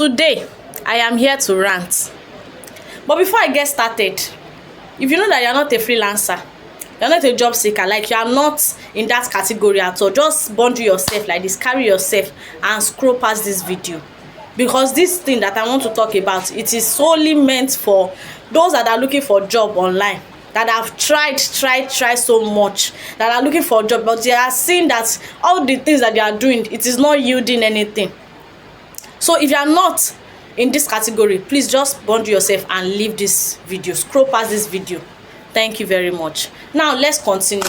Today I am here to rant, but before I get started, if you know that you are not a freelancer, you are not a job seeker, like you are not in that category at all, just bundle yourself like this, carry yourself and scroll past this video, because this thing that I want to talk about, it is solely meant for those that are looking for job online, that have tried so much, that are looking for a job, but they are seeing that all the things that they are doing, it is not yielding anything. So if you are not in this category, please just bundle yourself and leave this video, scroll past this video. Thank you very much. Now let's continue.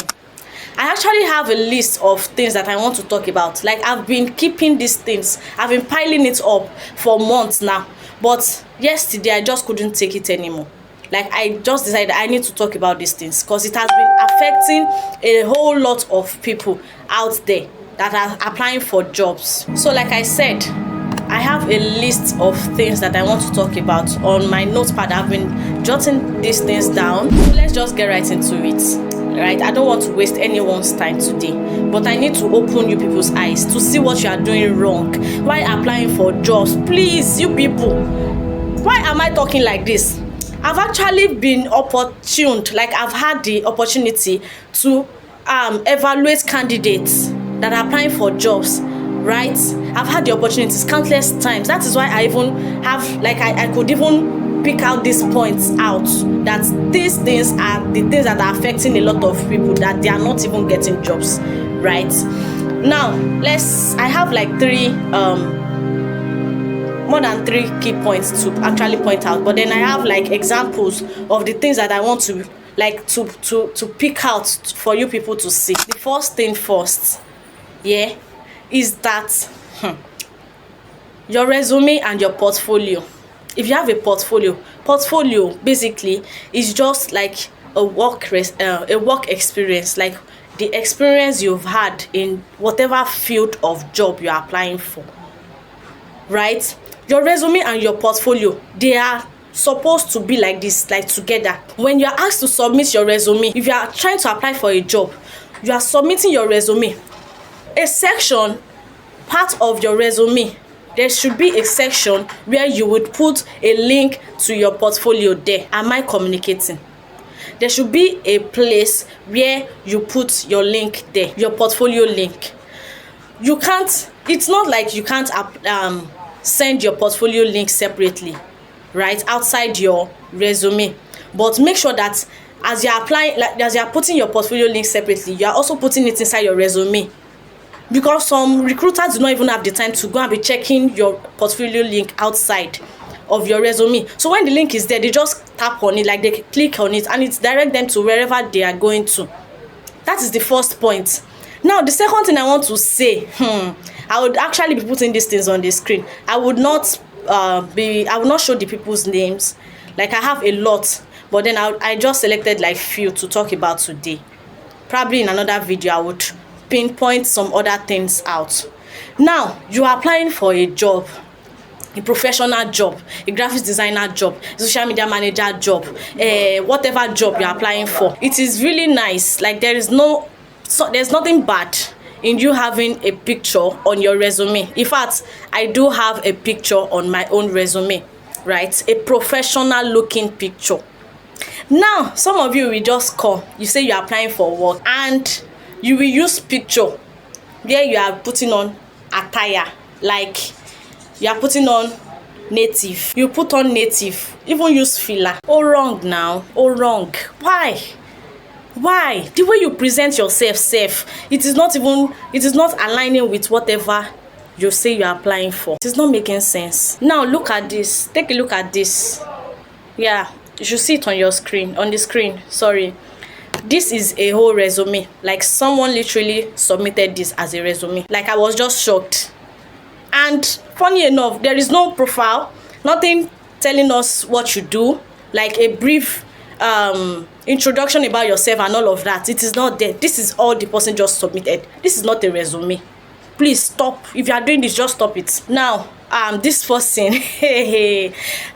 I actually have a list of things that I want to talk about. Like, I've been keeping these things, I've been piling it up for months now, but yesterday I just couldn't take it anymore. Like, I just decided I need to talk about these things because it has been affecting a whole lot of people out there that are applying for jobs. So like I said, I have a list of things that I want to talk about on my notepad. I've been jotting these things down. So let's just get right into it. Right? I don't want to waste anyone's time today, but I need to open you people's eyes to see what you are doing wrong while applying for jobs. Please, you people, why am I talking like this? I've actually been opportuned, like I've had the opportunity to evaluate candidates that are applying for jobs. Right? I've had the opportunities countless times. That is why I even have, like, I could even pick out these points out, that these things are the things that are affecting a lot of people, that they are not even getting jobs. Right? Now I have like more than three key points to actually point out, but then I have like examples of the things that I want to like to pick out for you people to see. The first thing first, yeah, is that your resume and your portfolio. If you have a portfolio basically is just like a work experience, like the experience you've had in whatever field of job you're applying for. Right? Your resume and your portfolio, they are supposed to be like this, like together. When you're asked to submit your resume, if you are trying to apply for a job, you are submitting your resume. A section, part of your resume, there should be a section where you would put a link to your portfolio there. Am I communicating? There should be a place where you put your link there, your portfolio link. You can't, it's not like you can't send your portfolio link separately, right, outside your resume, but make sure that as you're applying, like as you're putting your portfolio link separately, you are also putting it inside your resume, because some recruiters do not even have the time to go and be checking your portfolio link outside of your resume. So when the link is there, they just tap on it, like they click on it, and it directs them to wherever they are going to. That is the first point. Now the second thing I want to say, I would actually be putting these things on the screen. I would not show the people's names. Like, I have a lot, but then I just selected like few to talk about today. Probably in another video I would pinpoint some other things out. Now you are applying for a job, a professional job, a graphics designer job, a social media manager job, whatever job you're applying for. It is really nice. Like, there's nothing bad in you having a picture on your resume. In fact, I do have a picture on my own resume, right? A professional looking picture. Now some of you will just come, you say you're applying for work, and you will use picture where you are putting on attire, like you are putting on native, you put on native, even use filler. Oh, wrong now. Oh, wrong. Why the way you present yourself safe, it is not aligning with whatever you say you are applying for. It is not making sense. Now look at this, take a look at this. Yeah, you should see it on your screen, on the screen, sorry. This is a whole resume. Like, someone literally submitted this as a resume. Like, I was just shocked. And funny enough, there is no profile, nothing telling us what you do, like a brief introduction about yourself and all of that. It is not there. This is all the person just submitted. This is not a resume. Please stop. If you are doing this, just stop it. Now this person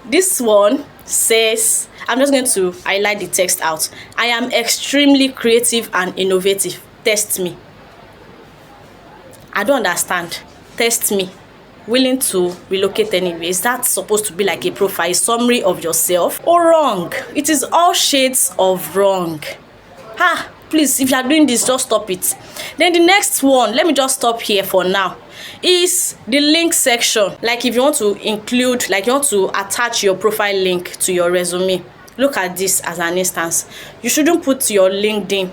this one says, I'm just going to highlight the text out. I am extremely creative and innovative. Test me. I don't understand. Test me. willing to relocate anyway? Is that supposed to be like a profile, a summary of yourself? Or wrong? It is all shades of wrong. Please, if you are doing this, just stop it. Then the next one, let me just stop here for now, is the link section. Like if you want to include, like you want to attach your profile link to your resume. Look at this as an instance. You shouldn't put your LinkedIn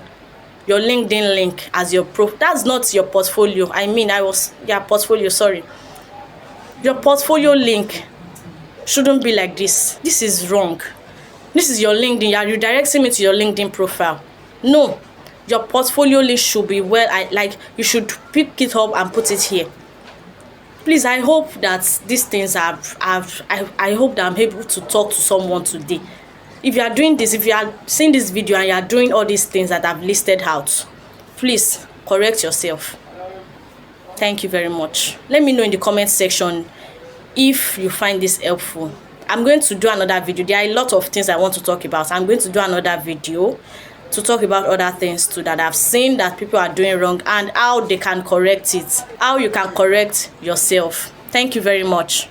link as your that's not your portfolio. Portfolio, sorry. Your portfolio link shouldn't be like this. This is wrong. This is your LinkedIn. You are redirecting me to your LinkedIn profile. No, your portfolio link should be you should pick it up and put it here. Please, I hope that these things I hope that I'm able to talk to someone today. If you are doing this, if you are seeing this video and you are doing all these things that I've listed out, please correct yourself. Thank you very much. Let me know in the comment section if you find this helpful. I'm going to do another video. There are a lot of things I want to talk about. I'm going to do another video to talk about other things too that I've seen that people are doing wrong and how they can correct it, how you can correct yourself. Thank you very much.